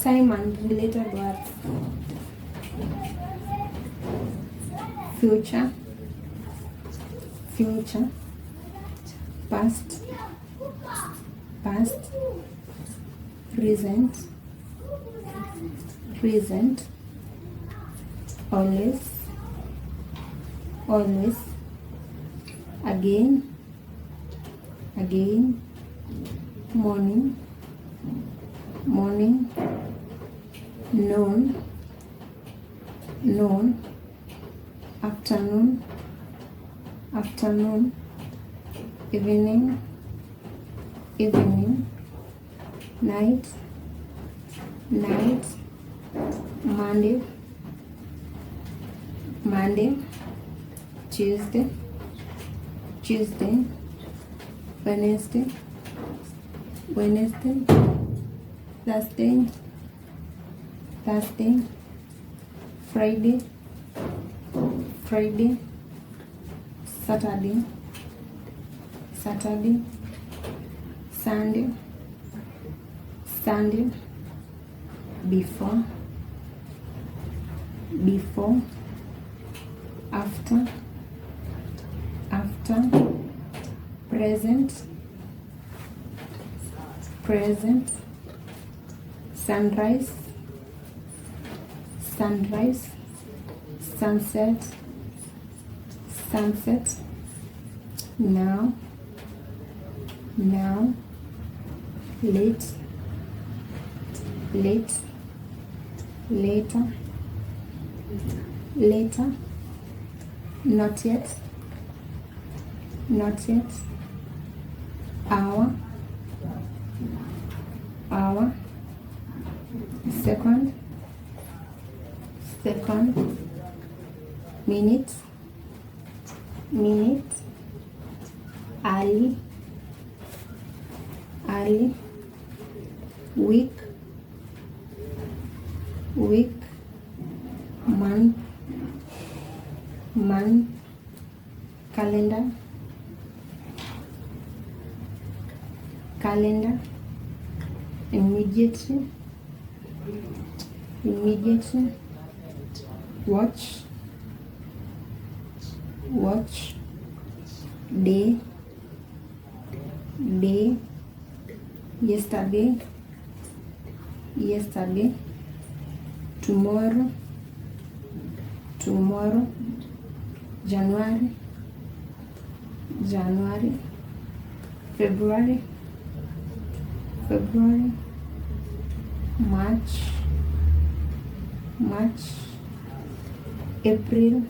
Time and related words. Future, future, past, past, present, present, always, always, again, again, morning, morning, noon, noon, afternoon, afternoon, evening, evening, night, night, Monday, Monday, Tuesday, Tuesday, Wednesday, Wednesday, Thursday, Thursday, Friday, Friday, Saturday, Saturday, Sunday, Sunday, before, before, after, after, present, present, sunrise, sunrise, sunset, sunset, now, now, late, late, later, later, not yet, not yet, hour, hour, second, second, minute, minute, early, early, week, week, month, month, calendar, calendar, immediately, immediately, watch, watch, day, day, yesterday, yesterday, tomorrow, tomorrow, January, January, February, February, March, March, April,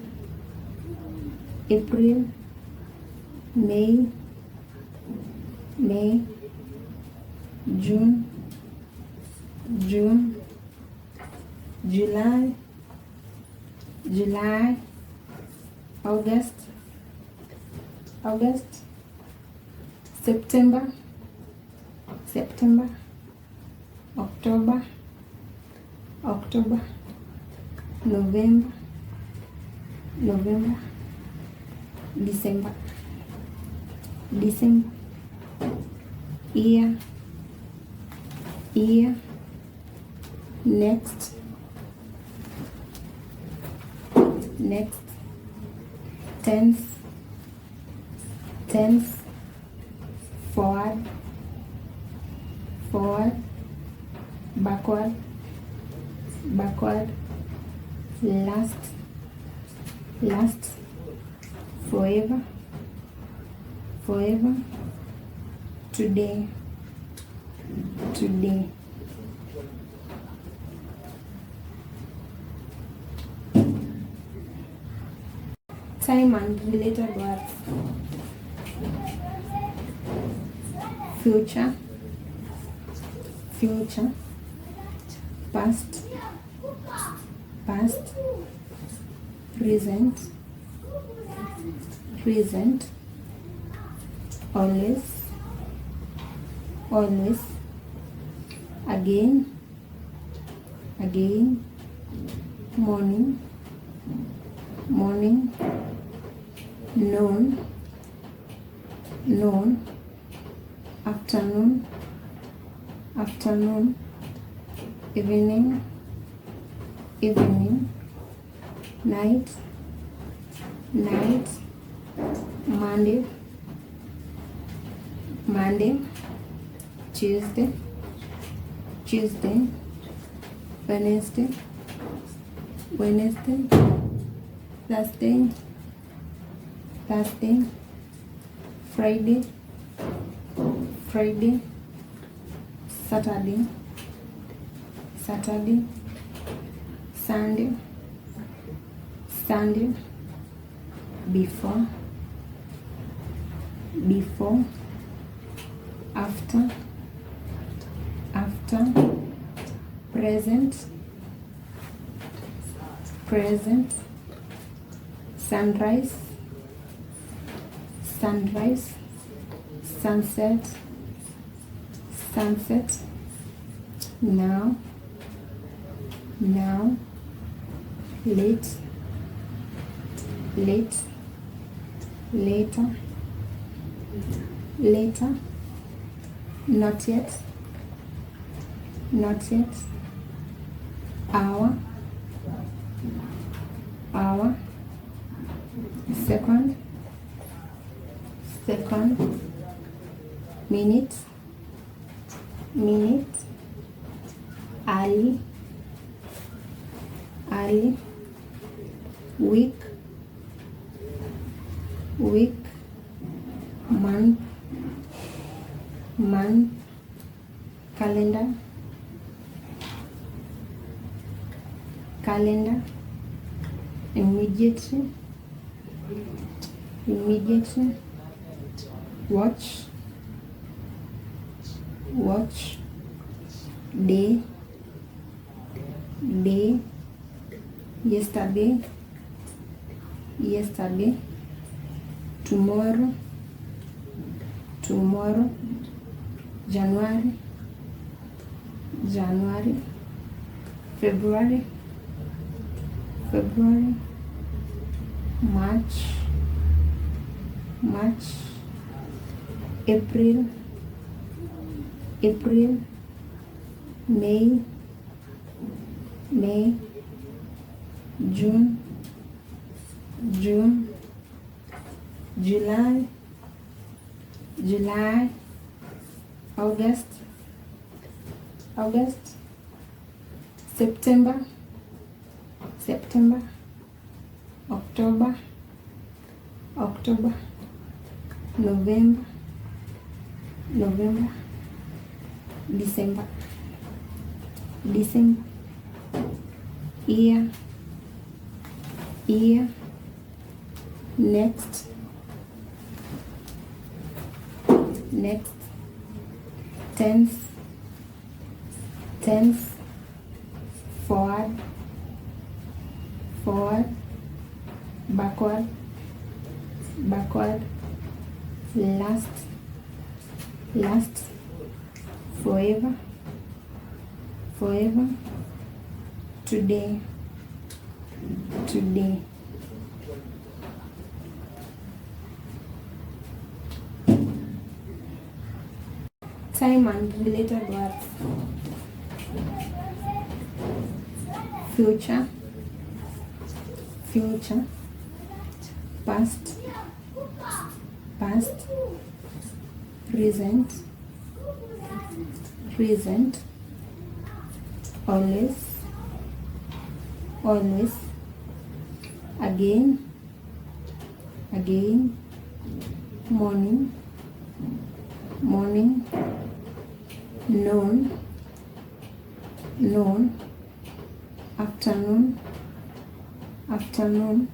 April, May, May, June, June, July, July, August, August, September, September, October, October, November, November, December, December, year, year, next, next, tense, tense, forward, forward, backward, backward, last, last, forever, forever, today, today. Time and related words. Future, future, past, past, present, present, always, always, again, again, morning, morning, noon, noon, afternoon, afternoon, evening, evening, night, night, Monday, Monday, Tuesday, Tuesday, Wednesday, Wednesday, Thursday, Thursday, Friday, Friday, Saturday, Saturday, Sunday, Sunday, before, before, after, after, present, present, sunrise, sunrise, sunset, sunset, now, now, late, late, later, later, not yet, not yet, hour, hour, second, second, minute, minute, early, early, week, week, month, month, calendar, calendar, immediately, immediately, watch, watch, day, day, yesterday, yesterday, tomorrow, tomorrow, January, January, February, February, March, March, April, April, May, May, June, June, July, July, August, August, September, September, October, October, November, November, December, December, year, year, next, next, tense, tense, forward, forward, backward, backward, last, last, forever, forever, today, today. Time and related words. Future, future, past, past, present, present, always, always, again, again, morning, morning, noon, noon, afternoon, afternoon,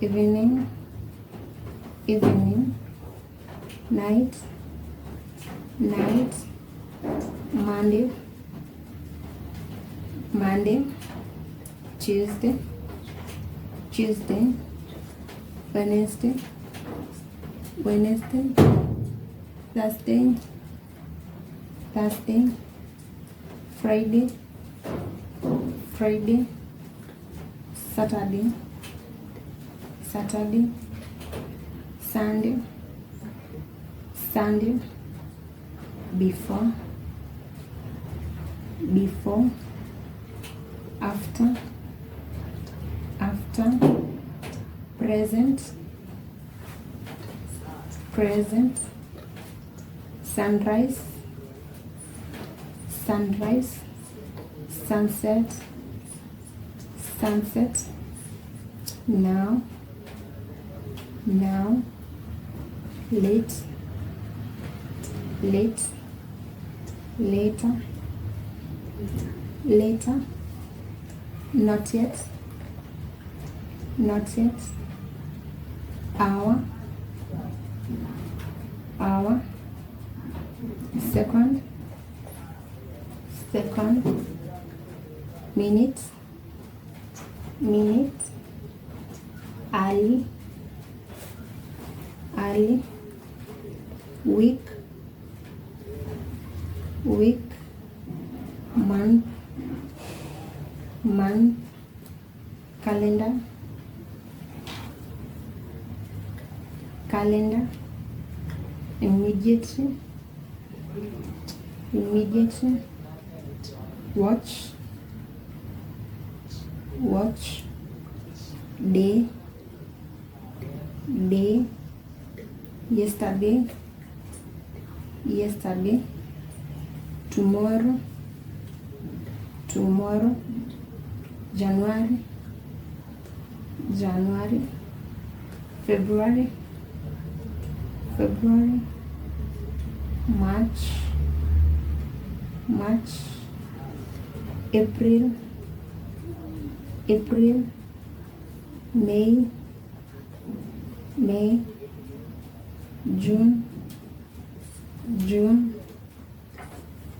evening, evening, night, night, Monday, Monday, Tuesday, Tuesday, Wednesday, Wednesday, Thursday, Thursday, Friday, Friday, Saturday, Saturday, Sunday, Sunday, before, before, after, present, sunrise, sunset, now, late, later, not yet, hour, second, minute, early, week, month, calendar, immediately, watch, day, yesterday, tomorrow, January, February, March, April, May, June,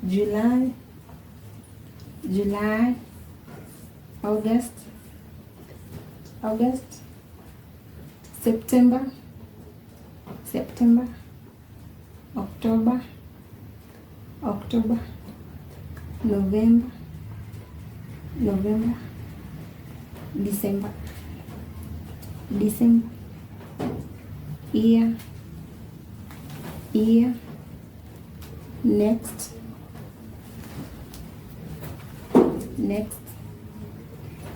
July, August, September, October, November, December, year, next,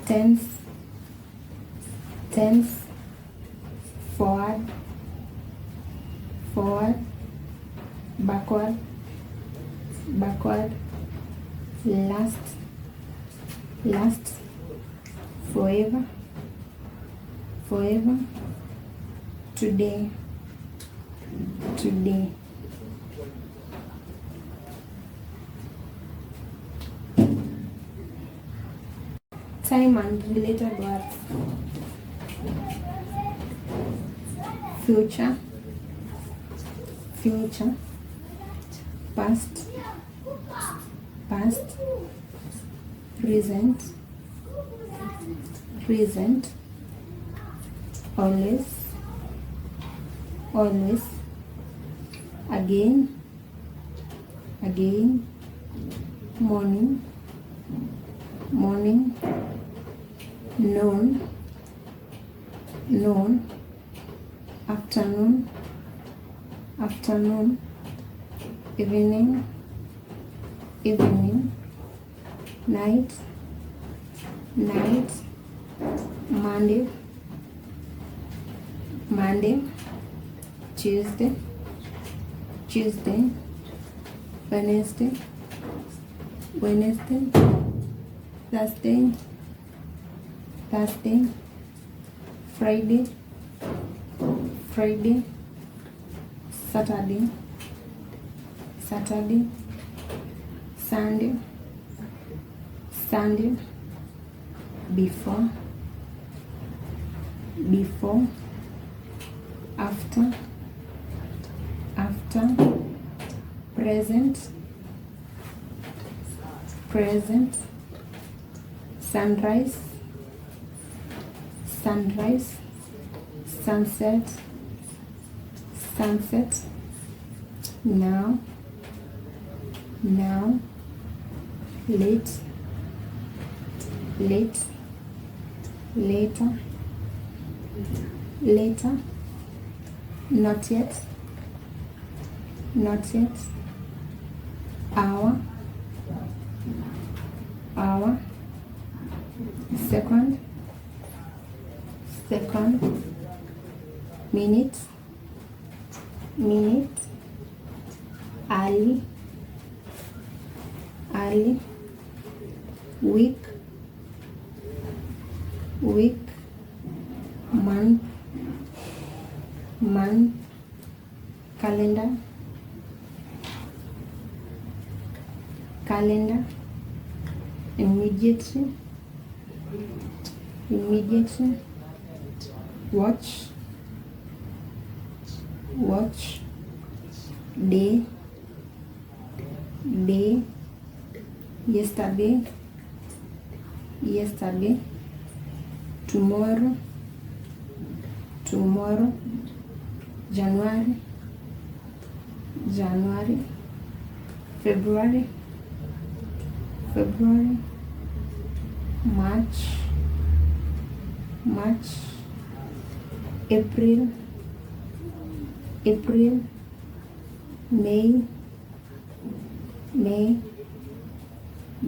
tense, forward, backward, last, forever, today. Time and related words. Future, past, present, always, again, morning, noon, afternoon, evening, night, Monday, Tuesday, Wednesday, Thursday, Friday, Saturday, Sunday, before, after, present, sunrise, sunset, now, late, later, not yet, hour, hour, second, minute, early, week, month, calendar, immediately, watch, day, yesterday, tomorrow, January, February, March, April, May,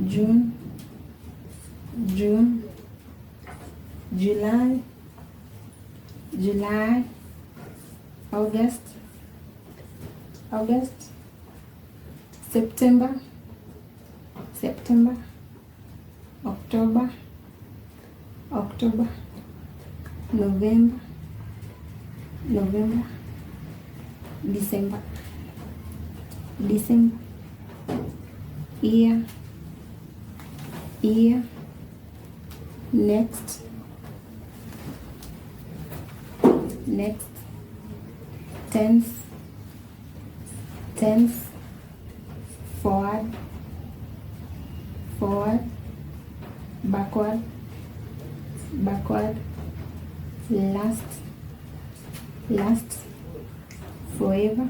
June, July, August, September, October, November, December, year, next, tense, forward, backward, last, forever,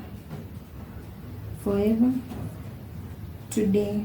today.